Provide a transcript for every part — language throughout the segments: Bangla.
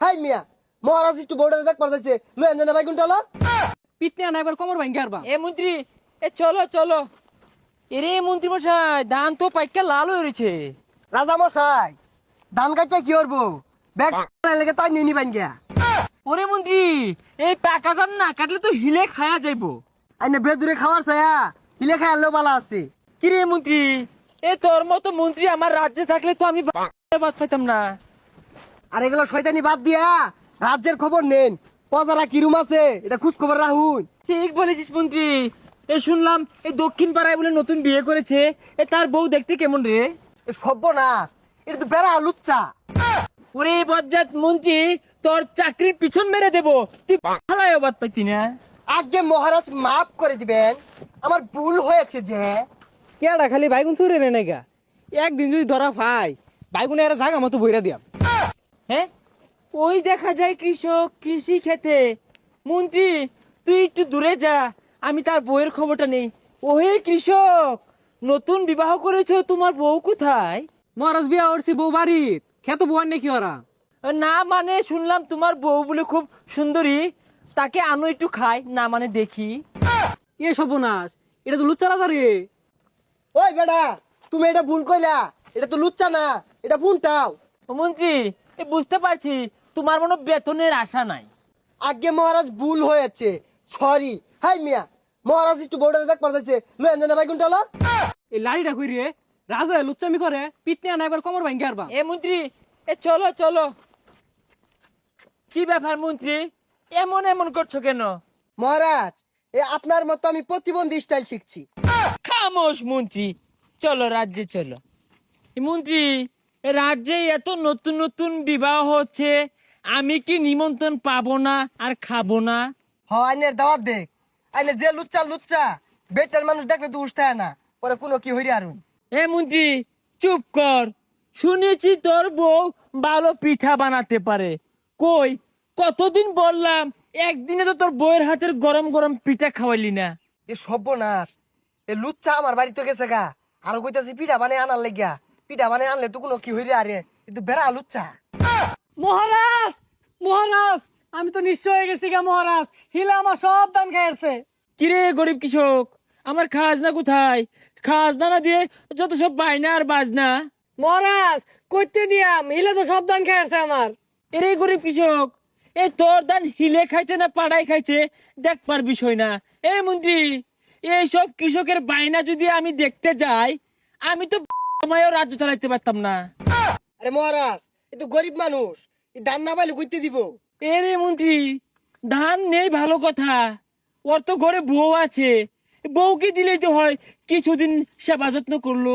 হাই মিয়া মহারাজ একটু বোর্ডারে দেখ পারতেছে লয়েন জানা ভাই কোনটা হলো পিটনে আনা এবার কোমর ভাঙ্গি আরবা। এ মন্ত্রী, এ চলো চলো। এরে মন্ত্রী মশাই, ধান তো পাইকা লাল হয়ে রয়েছে। রাজা মশাই ধান কাটতে কি করবো ব্যাগ লেগে তাই নিয়ে নিবেন গিয়া ওরে মন্ত্রী, এই পাকা ধান না কাটলে তো হিলে খায়া যাইবো। আইনে বেদুরে খাওয়ার ছায়া হিলে খাই আনলেও ভালো আছে। কিরে মন্ত্রী, এ তোর মতো মন্ত্রী আমার রাজ্যে থাকলে তো আমি বাদ পাইতাম না। আর এগুলো শয়তানি বাদ দিয়া রাজ্যের খবর নেন পজারা কিরুম আছে এটা খোঁজ খবর রাখুন। ঠিক বলেছিস মন্ত্রী। এ শুনলাম এই দক্ষিণ পাড়ায় বলে নতুন বিয়ে করেছে, এ তার বউ দেখতে কেমন রে? এ সর্বনাশ এটা তো বেড়া লুচ্চা। ওরে বজ্জাত মন্ত্রী, তোর চাকরির পিছন মেরে দেবো, তুই পালায় বাদ পাইতি না। আগে মহারাজ মাফ করে দিবেন আমার ভুল হয়েছে যে। কেডা খালি বাইগুন চুরে রে নাইগা, একদিন যদি ধরা পাই বাইগুন এরা জাগা মতো বইরা দিয়াম। হ্যাঁ, ওই দেখা যায় কৃষক কৃষি খেতে। মন্ত্রী তুই একটু দূরে যা, আমি তার বউয়ের খবরটা নেই। ওহে কৃষক, নতুন বিবাহ করেছো, তোমার বউ কোথায়? মহারাজ বিয়া করছি বউ বাড়িত, খেত বউ আর নাকি ওরা। না মানে শুনলাম তোমার বউ বলে খুব সুন্দরী, তাকে আনো একটু খাই, না মানে দেখি। এ সর্বনাশ, এটা তো লুচ্চা রাজা রে। ওই বেটা তুমি এটা ভুল কইলা, এটা তো লুচ্চা না এটা ভুলটাও। ও মন্ত্রী, এ বুঝতে পারছি তোমার মনে বেতনের আশা নাই। আগে মহারাজ ভুল হয়েছে, সরি। হাই মিয়া মহারাজ একটু বোর্ডারে দেখ পারতেছে লয়েন জানা ভাই কোনটা হলো এই লাড়িটা কই রে, রাজা লুচ্চামি করে পিটনে আনা এবার কোমর ভাঙ্গি আরবা। এ মন্ত্রী, এ চলো চলো। কি ব্যাপার মন্ত্রী, এমন এমন করছো কেন? মহারাজ এ আপনার মতো আমি প্রতিবন্ধী স্টাইল শিখছি। খামোশ মন্ত্রী, চলো রাজ্যে চলো। এ মন্ত্রী, এ রাজ্যে এত নতুন নতুন বিবাহ হচ্ছে, আমি কি নিমন্ত্রণ পাবো না আর খাবো না? হ আইনের দাওয়াত দেখ, আইনে যে লুচ্চা লুচ্চা বেটার মানুষ দেখলে তো উঠতে না পরে কোনো কি হইরে আরুন। এ মন্ত্রী চুপ কর, শুনেছি তোর বউ ভালো পিঠা বানাতে পারে। কই, কতদিন বললাম, একদিনে তো তোর বউয়ের হাতের গরম গরম পিঠা খাওয়াইলি না। এ সর্বনাশ, এ লুচ্চা আমার বাড়ি তো গেছে গা, আরো কইতাছি পিঠা বানাই আনার লাগিয়া। পিঠা বানাই আনলে তো কোনো কি হইরে আরে কিন্তু বেড়া লুচ্চা। মহারাজ, মহারাজ আমি তো নিশ্চয় হয়ে গেছি গা মহারাজ, হিলা আমার সব দান খাইছে। কিরে গরিব কৃষক, আমার খাজনা কোথায়? খাজনা না দিয়ে যত সব বায়না আর বাজনা। মহারাজ কইতে দিয়াম, হিলা তো সব দান খাইছে আমার। এরে গরিব কৃষক, এই তোর ধান হিলে খাইছে না পাড়ায় খাইছে দেখবার বিষয় না। এই মন্ত্রী, এইসব কৃষকের বায়না যদি আমি দেখতে যাই, আমি তো সময়ও রাজ্য চালাইতে পারতাম না। আরে মহারাজ এ তো গরিব মানুষ, এই ধান না পাইলে কইতে দিব। এরে মন্ত্রী, ধান নেই ভালো কথা, ওর তো ঘরে বউ আছে, বউকে দিলেই তো হয় কিছুদিন সেবা যত্ন করলো।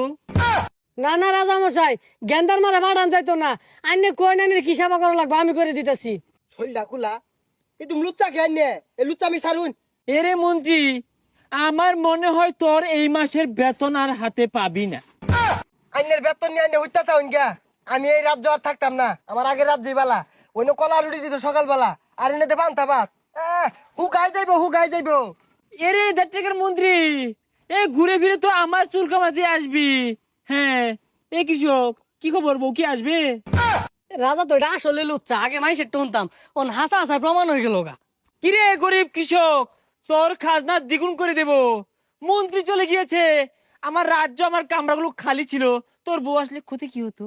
না না রাজা মশাই, গেন্দার মারা বাড়ান যাইতো না, আইনে কই নানির কি সেবা করা লাগবে আমি করে দিতেছি। শৈলা কুলা এ তুমি লুচ্চা খেয়ে নে, এ লুচ্চা আমি সারুন। এরে মন্ত্রী, আমার মনে হয় তোর এই মাসের বেতন আর হাতে পাবি না। আইনের বেতন নিয়ে আইনে হইতা তাউন গা, আমি এই রাজ্য আর থাকতাম না, আমার আগে রাজ্যই বালা। অন্য কলা রুটি দিত সকালবেলা আর এনে দে পান্তা ভাত। হুকাই যাইব হুকাই যাইব। এরে দেড়টাকার মন্ত্রী, এ ঘুরে ফিরে তো আমার চুল কামাতে আসবি। হ্যাঁ, এ কৃষক কি খবর, বউ কি আসবে? রাজা তো এটা আসলে লুচ্চা, আগে মাইসে টনতাম, ওন হাসা হাসা প্রমাণ হয়ে গেল গা। কিরে গরিব কৃষক, তোর খাজনা দ্বিগুণ করে দেব। মন্ত্রী চলে গিয়েছে, আমার রাজ্য আমার কামরাগুলো খালি ছিল, তোর বউ আসলে ক্ষতি কি হতো?